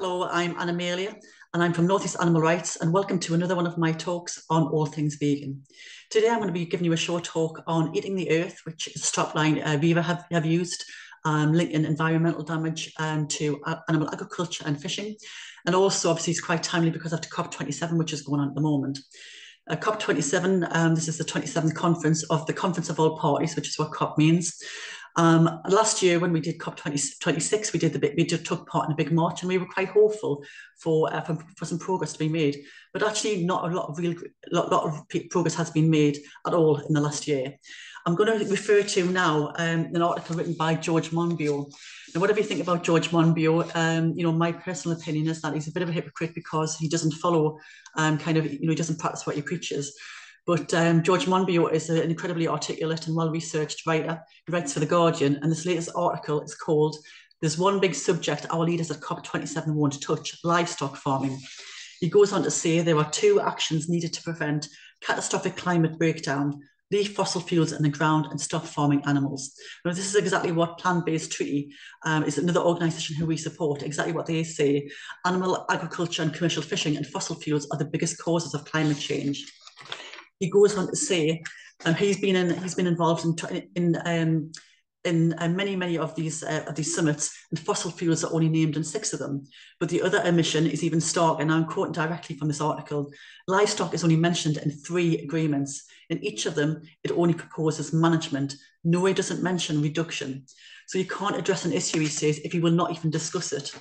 Hello, I'm Anna Amelia, and I'm from North East Animal Rights, and welcome to another one of my talks on all things vegan. Today I'm going to be giving you a short talk on eating the earth, which is a strapline Viva have used, linking environmental damage to animal agriculture and fishing. And also, obviously, it's quite timely because after COP27, which is going on at the moment. COP27, this is the 27th conference of the Conference of All Parties, which is what COP means. Last year, when we did COP26, we took part in a big march, and we were quite hopeful for some progress to be made. But actually, not a lot of progress has been made at all in the last year. I'm going to refer to now an article written by George Monbiot. Now, whatever you think about George Monbiot, my personal opinion is that he's a bit of a hypocrite because he doesn't follow he doesn't practice what he preaches. But George Monbiot is an incredibly articulate and well-researched writer. He writes for The Guardian, and this latest article is called "There's One Big Subject Our Leaders at COP27 Won't Touch: Livestock Farming." He goes on to say there are two actions needed to prevent catastrophic climate breakdown: leave fossil fuels in the ground and stop farming animals. Now, this is exactly what Plant-Based Treaty is another organisation who we support, exactly what they say. Animal agriculture and commercial fishing and fossil fuels are the biggest causes of climate change. He goes on to say he's been involved in many of these summits, and fossil fuels are only named in 6 of them. But the other omission is even stark, and I'm quoting directly from this article. Livestock is only mentioned in 3 agreements. In each of them, it only proposes management. Nowhere does it mention reduction. So you can't address an issue, he says, if you will not even discuss it.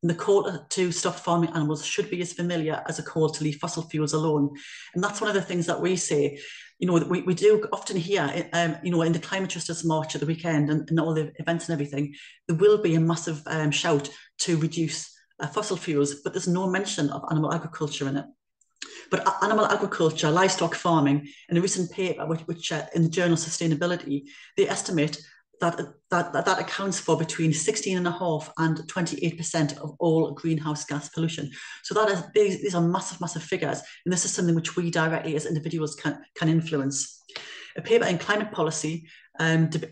And the call to stop farming animals should be as familiar as a call to leave fossil fuels alone. And that's one of the things that we say. We do often hear, in the Climate Justice March at the weekend and all the events and everything, there will be a massive shout to reduce fossil fuels, but there's no mention of animal agriculture in it. But animal agriculture, livestock farming, in a recent paper, which in the journal Sustainability, they estimate that accounts for between 16.5% and 28% of all greenhouse gas pollution. So these are massive figures, and this is something which we directly as individuals can influence. A paper in Climate Policy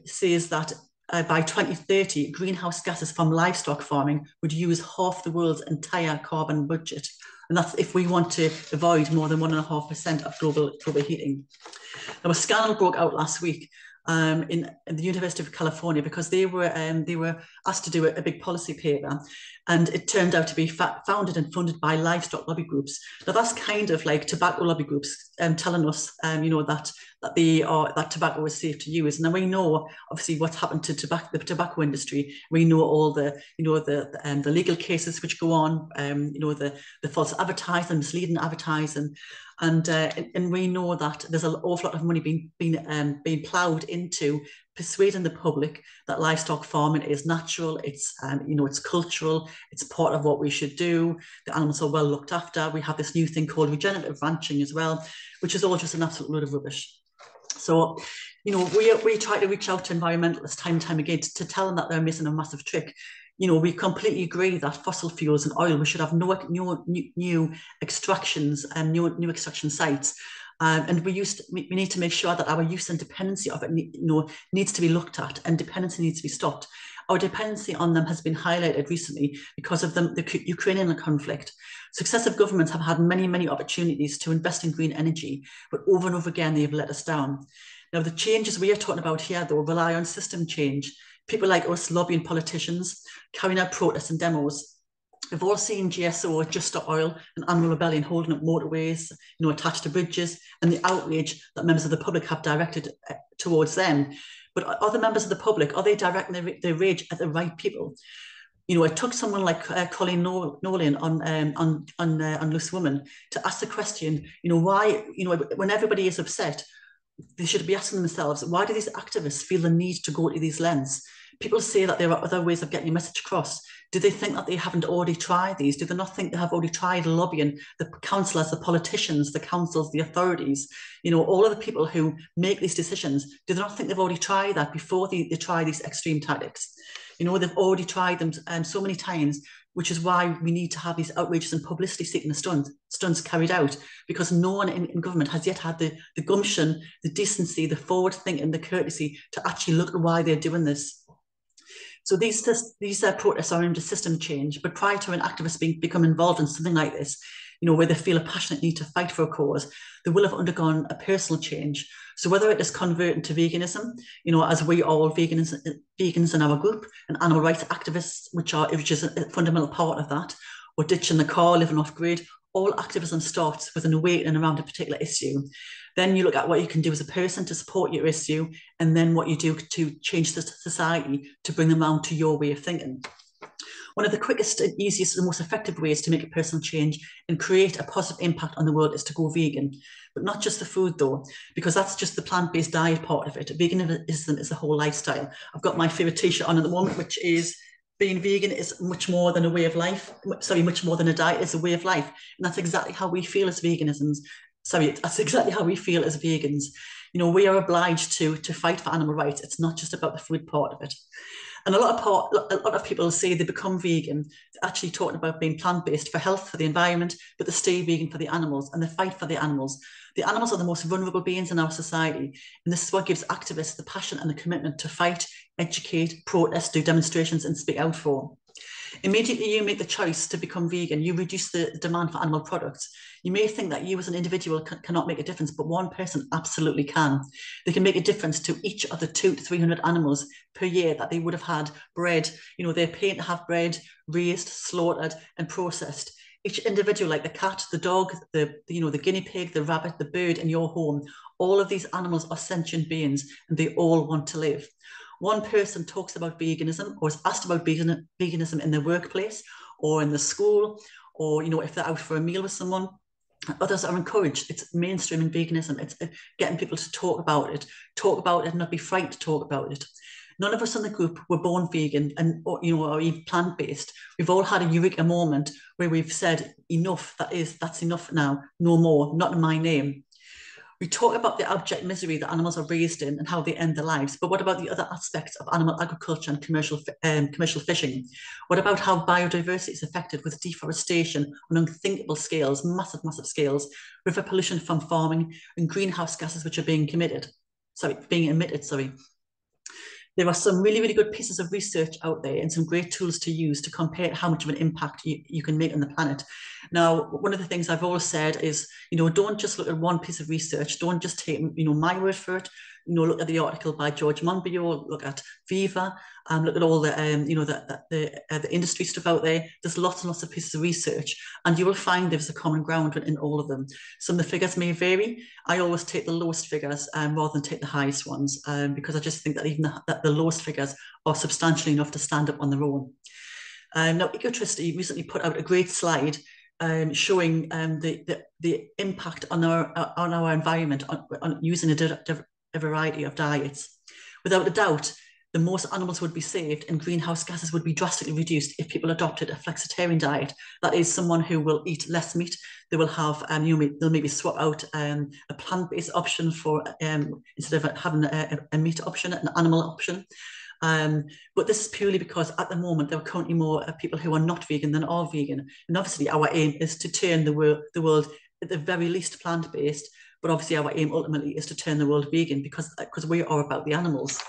says that by 2030, greenhouse gases from livestock farming would use half the world's entire carbon budget. And that's if we want to avoid more than 1.5% of global heating. Now, a scandal broke out last week in the University of California because they were asked to do a big policy paper, and it turned out to be founded and funded by livestock lobby groups. Now that's kind of like tobacco lobby groups telling us, that tobacco is safe to use. Now we know obviously what's happened to the tobacco industry. We know all the legal cases which go on, the false advertising, misleading advertising. And we know that there's an awful lot of money being ploughed into persuading the public that livestock farming is natural, it's cultural, it's part of what we should do. The animals are well looked after. We have this new thing called regenerative ranching as well, which is all just an absolute load of rubbish. So, we try to reach out to environmentalists time and time again to tell them that they're missing a massive trick. We completely agree that fossil fuels and oil, we should have no new extractions and new extraction sites. And we need to make sure that our use and dependency of it, needs to be looked at, and dependency needs to be stopped. Our dependency on them has been highlighted recently because of the Ukrainian conflict. Successive governments have had many opportunities to invest in green energy, but over and over again, they have let us down. Now, the changes we are talking about here, though, rely on system change. People like us lobbying politicians, carrying out protests and demos. We've all seen GSO, Just Stop Oil, and Animal Rebellion holding up motorways, attached to bridges, and the outrage that members of the public have directed towards them. But are the members of the public, are they directing their rage at the right people? It took someone like Colleen Nolan on Loose Women to ask the question, why, when everybody is upset, they should be asking themselves, why do these activists feel the need to go to these lengths? People say that there are other ways of getting your message across. Do they think that they haven't already tried these? Do they not think they have already tried lobbying the councillors, the politicians, the councils, the authorities, all of the people who make these decisions? Do they not think they've already tried that before they try these extreme tactics? They've already tried them so many times, which is why we need to have these outrageous and publicity-seeking stunts carried out, because no one in government has yet had the gumption, the decency, the forward thinking, the courtesy to actually look at why they're doing this. So these protests are aimed at system change, but prior to an activist become involved in something like this, where they feel a passionate need to fight for a cause, they will have undergone a personal change. So whether it is converting to veganism, as we are all vegans in our group, and animal rights activists, which is a fundamental part of that, or ditching the car, living off grid, all activism starts with an awakening around a particular issue. Then you look at what you can do as a person to support your issue, and then what you do to change the society to bring them around to your way of thinking. One of the quickest and easiest and most effective ways to make a personal change and create a positive impact on the world is to go vegan. But not just the food though, because that's just the plant-based diet part of it. Veganism is a whole lifestyle. I've got my favorite t-shirt on at the moment, which is being vegan is much more than a way of life. Sorry, much more than a diet, it's a way of life. And that's exactly how we feel as veganisms. That's exactly how we feel as vegans. We are obliged to fight for animal rights. It's not just about the food part of it. And a lot of people say they become vegan, actually talking about being plant-based for health, for the environment, but they stay vegan for the animals and they fight for the animals. The animals are the most vulnerable beings in our society. And this is what gives activists the passion and the commitment to fight, educate, protest, do demonstrations and speak out for. Immediately you make the choice to become vegan, you reduce the demand for animal products. You may think that you as an individual cannot make a difference, but one person absolutely can. They can make a difference to each of the 200 to 300 animals per year that they would have had bred. They're paying to have bred, raised, slaughtered and processed. Each individual, like the cat, the dog, the guinea pig, the rabbit, the bird in your home, all of these animals are sentient beings and they all want to live. One person talks about veganism or is asked about veganism in their workplace or in the school, or if they're out for a meal with someone. Others are encouraged. It's mainstreaming veganism. It's getting people to talk about it, and not be frightened to talk about it. None of us in the group were born vegan or even plant-based. We've all had a eureka moment where we've said, enough, that's enough now, no more, not in my name. We talk about the abject misery that animals are raised in and how they end their lives, but what about the other aspects of animal agriculture and commercial fishing? What about how biodiversity is affected with deforestation on unthinkable scales, massive scales, river pollution from farming, and greenhouse gases which are being emitted? There are some really, really good pieces of research out there and some great tools to use to compare how much of an impact you can make on the planet. Now, one of the things I've always said is, don't just look at one piece of research. Don't just take, my word for it. Look at the article by George Monbiot, look at Viva, look at all the, the industry stuff out there. There's lots and lots of pieces of research, and you will find there's a common ground in all of them. Some of the figures may vary. I always take the lowest figures rather than take the highest ones, because I just think that even the lowest figures are substantially enough to stand up on their own. Now, Ecotricity recently put out a great slide showing the impact on our environment on using a variety of diets. Without a doubt, the most animals would be saved and greenhouse gases would be drastically reduced if people adopted a flexitarian diet. That is someone who will eat less meat. They will have, they'll maybe swap out a plant-based option for instead of having a meat option, an animal option. But this is purely because at the moment there are currently more people who are not vegan than are vegan. And obviously our aim is to turn the world at the very least plant-based, but obviously our aim ultimately is to turn the world vegan because we are about the animals.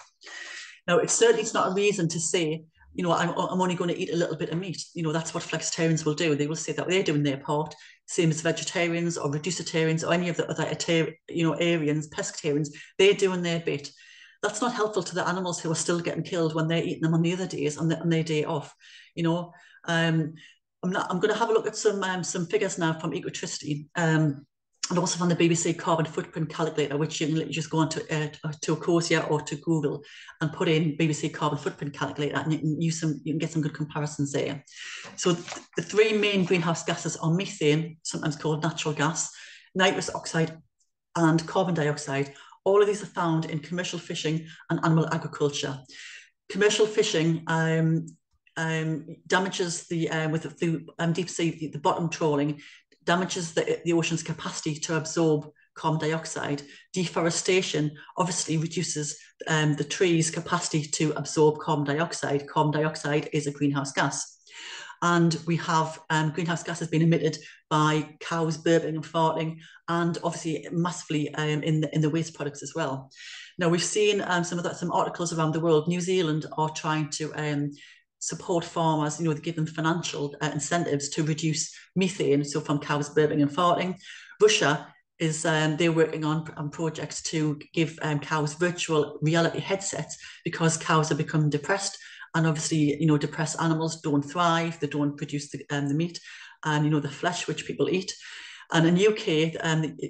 Now, it's not a reason to say, I'm only going to eat a little bit of meat. That's what flexitarians will do. They will say that they're doing their part, same as vegetarians or reducitarians or any of the other, Aryans, pescatarians, they're doing their bit. That's not helpful to the animals who are still getting killed when they're eating them on the other days, on their day off. I'm going to have a look at some figures now from Ecotricity. And also from the BBC carbon footprint calculator, which you can literally just go onto to Ecosia or to Google and put in BBC carbon footprint calculator, and you can get some good comparisons there. So the three main greenhouse gases are methane, sometimes called natural gas, nitrous oxide, and carbon dioxide. All of these are found in commercial fishing and animal agriculture. Commercial fishing damages through deep sea, the bottom trawling, damages the ocean's capacity to absorb carbon dioxide. Deforestation obviously reduces the trees' capacity to absorb carbon dioxide. Carbon dioxide is a greenhouse gas. and we have greenhouse gases being emitted by cows burping and farting, and obviously massively in the waste products as well. Now we've seen some articles around the world. New Zealand are trying to support farmers, they give them financial incentives to reduce methane, so from cows burping and farting. Russia is they're working on projects to give cows virtual reality headsets, because cows have become depressed, and obviously depressed animals don't thrive, they don't produce the meat and the flesh which people eat. And in UK,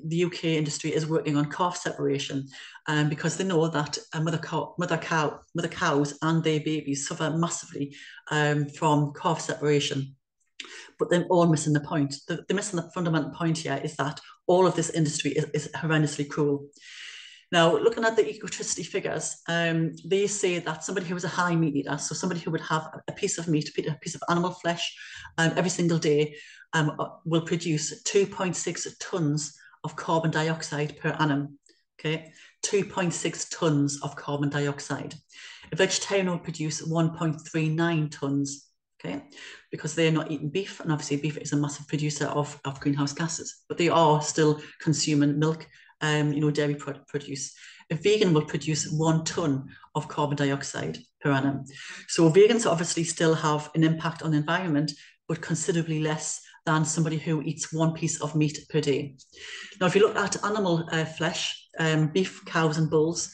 the UK industry is working on calf separation, because they know that mother cows and their babies suffer massively from calf separation. But they're all missing the point. They're missing the fundamental point here, is that all of this industry is horrendously cruel. Now, looking at the ecotricity figures, they say that somebody who is a high meat eater, so somebody who would have a piece of meat, a piece of animal flesh every single day, will produce 2.6 tons of carbon dioxide per annum. Okay, 2.6 tons of carbon dioxide. A vegetarian will produce 1.39 tons. Okay, because they're not eating beef, and obviously beef is a massive producer of greenhouse gases, but they are still consuming milk, dairy produce. A vegan will produce 1 ton of carbon dioxide per annum. So vegans obviously still have an impact on the environment, but considerably less than somebody who eats 1 piece of meat per day. Now, if you look at animal flesh, beef, cows and bulls,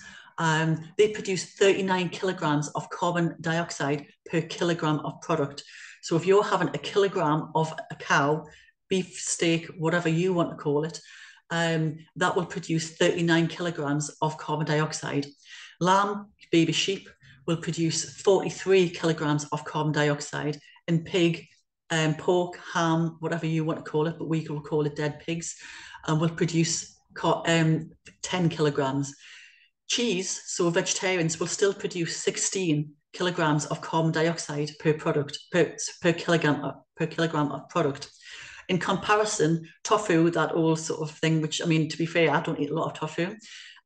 they produce 39 kilograms of carbon dioxide per kilogram of product. So if you're having a kilogram of a cow, beef, steak, whatever you want to call it, that will produce 39 kilograms of carbon dioxide. Lamb, baby sheep, will produce 43 kilograms of carbon dioxide. And pig, pork, ham, whatever you want to call it, but we will call it dead pigs, will produce 10 kilograms. Cheese, so vegetarians will still produce 16 kilograms of carbon dioxide per kilogram of product. In comparison, tofu, that old sort of thing, which, I mean, to be fair, I don't eat a lot of tofu,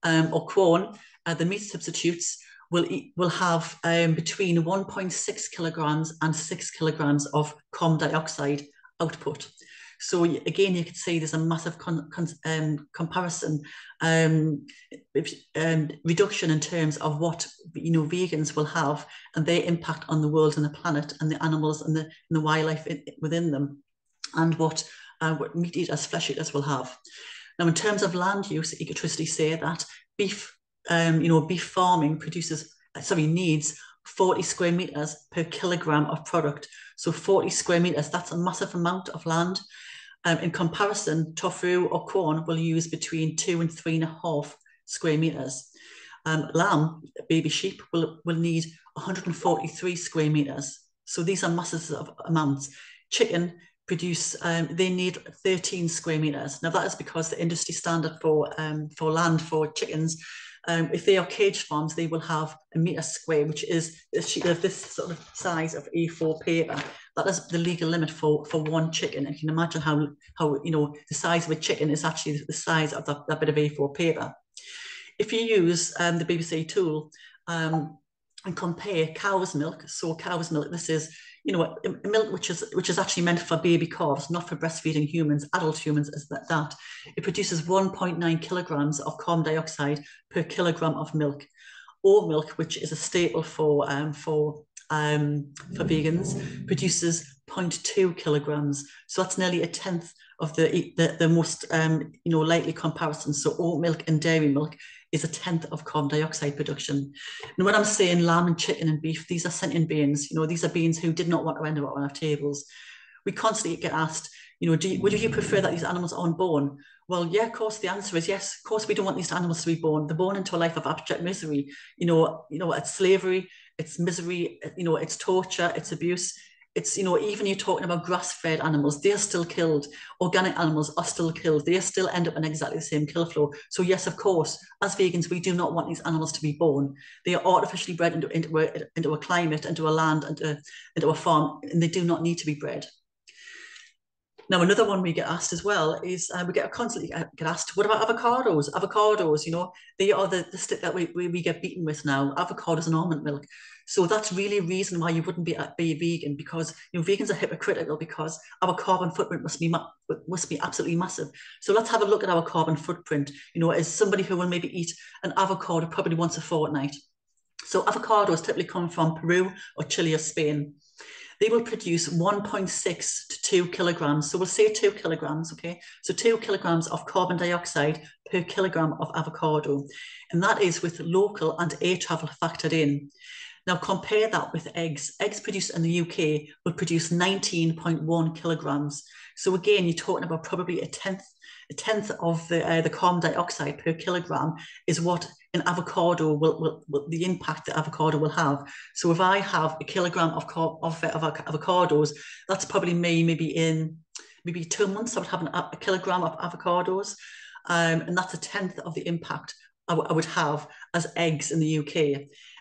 or corn, the meat substitutes will have between 1.6 kilograms and 6 kilograms of carbon dioxide output. So again, you could see there's a massive comparison reduction in terms of what vegans will have, and their impact on the world and the planet and the animals and the wildlife within them, and what meat eaters, flesh eaters will have. Now, in terms of land use, ecotricity say that beef farming needs 40 square meters per kilogram of product. So 40 square meters, that's a massive amount of land. In comparison, tofu or corn will use between 2 and 3.5 square meters. Lamb, baby sheep, will need 143 square meters. So these are massive amounts. Chicken they need 13 square meters. Now that is because the industry standard for land for chickens, if they are cage farms, they will have a meter square, which is a sheet of this sort of size of A4 paper. That is the legal limit for one chicken. And you can imagine how the size of a chicken is actually the size of that bit of A4 paper. If you use the BBC tool and compare cow's milk, so cow's milk, this is milk which is actually meant for baby calves, not for breastfeeding humans, adult humans, is that it produces 1.9 kilograms of carbon dioxide per kilogram of milk. Oat milk, which is a staple for vegans, produces 0.2 kilograms. So that's nearly a tenth of the most likely comparison. So oat milk and dairy milk is a tenth of carbon dioxide production. And when I'm saying lamb and chicken and beef, these are sentient beings. These are beings who did not want to end up on our tables. We constantly get asked, would you prefer that these animals aren't born? Well, yeah, of course, the answer is yes. Of course, we don't want these animals to be born. They're born into a life of abject misery. It's slavery, it's misery, it's torture, it's abuse. It's, even you're talking about grass-fed animals, they're still killed. Organic animals are still killed. They still end up in exactly the same kill flow. So yes, of course, as vegans, we do not want these animals to be born. They are artificially bred into a climate, into a land, into a farm, and they do not need to be bred. Now, another one we get asked as well is we get constantly get asked, what about avocados? Avocados, they are the stick that we get beaten with now, avocados and almond milk. So that's really a reason why you wouldn't be a vegan, because vegans are hypocritical because our carbon footprint must be absolutely massive. So let's have a look at our carbon footprint. As somebody who will maybe eat an avocado probably once a fortnight. So avocados typically come from Peru or Chile or Spain. They will produce 1.6 to 2 kilograms. So we'll say 2 kilograms, okay? So 2 kilograms of carbon dioxide per kilogram of avocado. And that is with local and air travel factored in. Now compare that with eggs. Eggs produced in the UK will produce 19.1 kilograms. So again, you're talking about probably a tenth of the carbon dioxide per kilogram is what an avocado will the impact the avocado will have. So if I have a kilogram of avocados, that's probably me maybe 2 months I would have a kilogram of avocados, and that's a tenth of the impact I would have as eggs in the UK.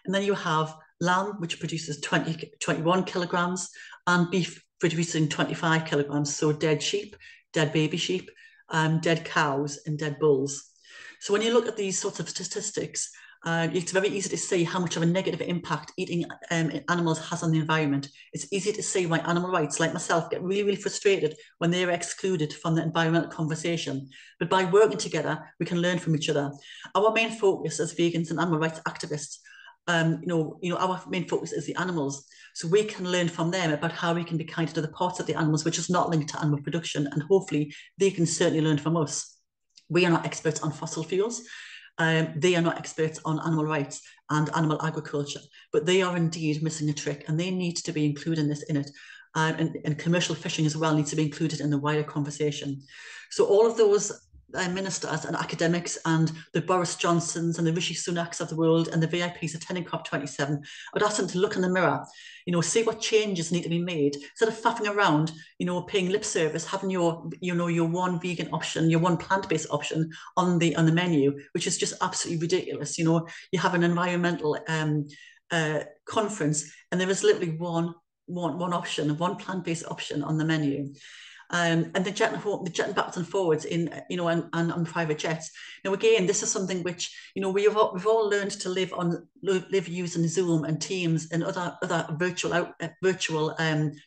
And then you have lamb, which produces 21 kilograms, and beef producing 25 kilograms. So dead sheep, dead baby sheep, dead cows, and dead bulls. So when you look at these sorts of statistics, it's very easy to see how much of a negative impact eating animals has on the environment. It's easy to see why animal rights, like myself, get really, really frustrated when they're excluded from the environmental conversation. But by working together, we can learn from each other. Our main focus as vegans and animal rights activists, our main focus is the animals. So we can learn from them about how we can be kinder to the parts of the animals which is not linked to animal production, and hopefully they can certainly learn from us. We are not experts on fossil fuels. They are not experts on animal rights and animal agriculture, but they are indeed missing a trick, and they need to be included in it. And commercial fishing as well needs to be included in the wider conversation. So all of those ministers and academics and the Boris Johnsons and the Rishi Sunaks of the world and the VIPs attending COP27, I would ask them to look in the mirror, see what changes need to be made instead of faffing around, paying lip service, having your one vegan option, your one plant-based option on the menu, which is just absolutely ridiculous. You have an environmental conference, and there is literally one option, one plant-based option on the menu. And the jetting backwards and forwards in, and on private jets. Now, again, this is something which, we've all learned to live using Zoom and Teams and other virtual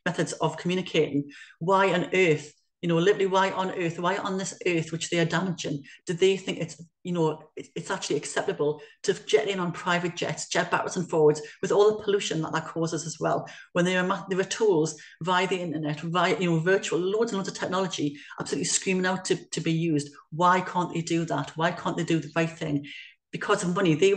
methods of communicating. Why on earth, literally why on this earth, which they are damaging, do they think it's actually acceptable to jet in on private jets, jet backwards and forwards with all the pollution that causes as well, when there are tools via the internet, via virtual, loads and loads of technology absolutely screaming out to be used? Why can't they do that? Why can't they do the right thing? Because of money. They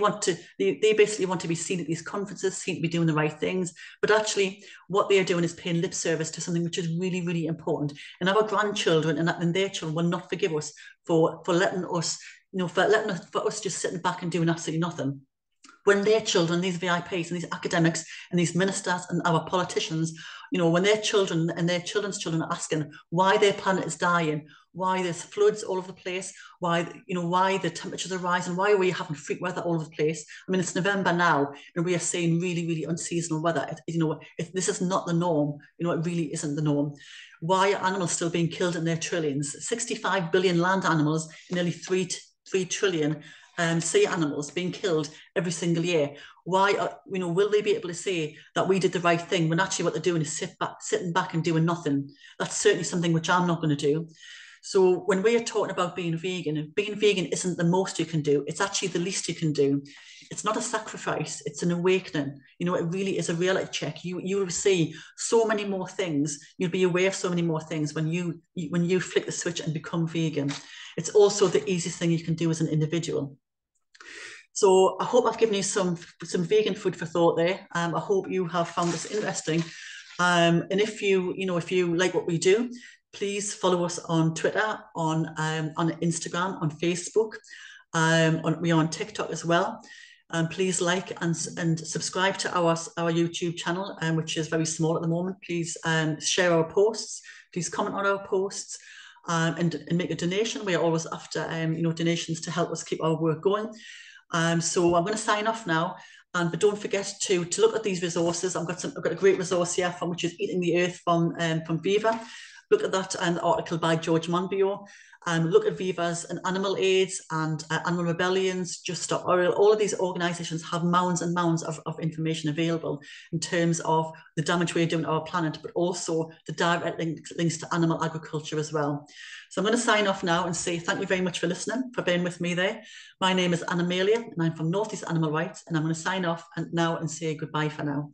basically want to be seen at these conferences, seen to be doing the right things, but actually what they are doing is paying lip service to something which is really, really important. And our grandchildren and their children will not forgive us for letting us, for us just sitting back and doing absolutely nothing. When their children, these VIPs and these academics and these ministers and our politicians, when their children and their children's children are asking why their planet is dying, why there's floods all over the place, why the temperatures are rising, why are we having freak weather all over the place? I mean, it's November now, and we are seeing really, really unseasonal weather. This is not the norm. It really isn't the norm. Why are animals still being killed in their trillions? 65 billion land animals, nearly 3 trillion sea animals being killed every single year. Why, will they be able to say that we did the right thing when actually what they're doing is sitting back and doing nothing? That's certainly something which I'm not going to do. So when we are talking about being vegan isn't the most you can do. It's actually the least you can do. It's not a sacrifice. It's an awakening. It really is a reality check. You will see so many more things. You'll be aware of so many more things when you flick the switch and become vegan. It's also the easiest thing you can do as an individual. So I hope I've given you some vegan food for thought there. I hope you have found this interesting. And if you like what we do, please follow us on Twitter, on Instagram, on Facebook. We are on TikTok as well. Please like and subscribe to our YouTube channel, which is very small at the moment. Please share our posts. Please comment on our posts. And make a donation. We are always after donations to help us keep our work going. So I'm going to sign off now, but don't forget to look at these resources. I've got a great resource here which is Eating the Earth from Viva. look at that article by George Monbiot. Look at Vivas and Animal AIDS and Animal Rebellions, Just Stop Oil. All of these organisations have mounds and mounds of information available in terms of the damage we're doing to our planet, but also the direct links to animal agriculture as well. So I'm going to sign off now and say thank you very much for listening, for being with me there. My name is Anna Malia, and I'm from North East Animal Rights, and I'm going to sign off now and say goodbye for now.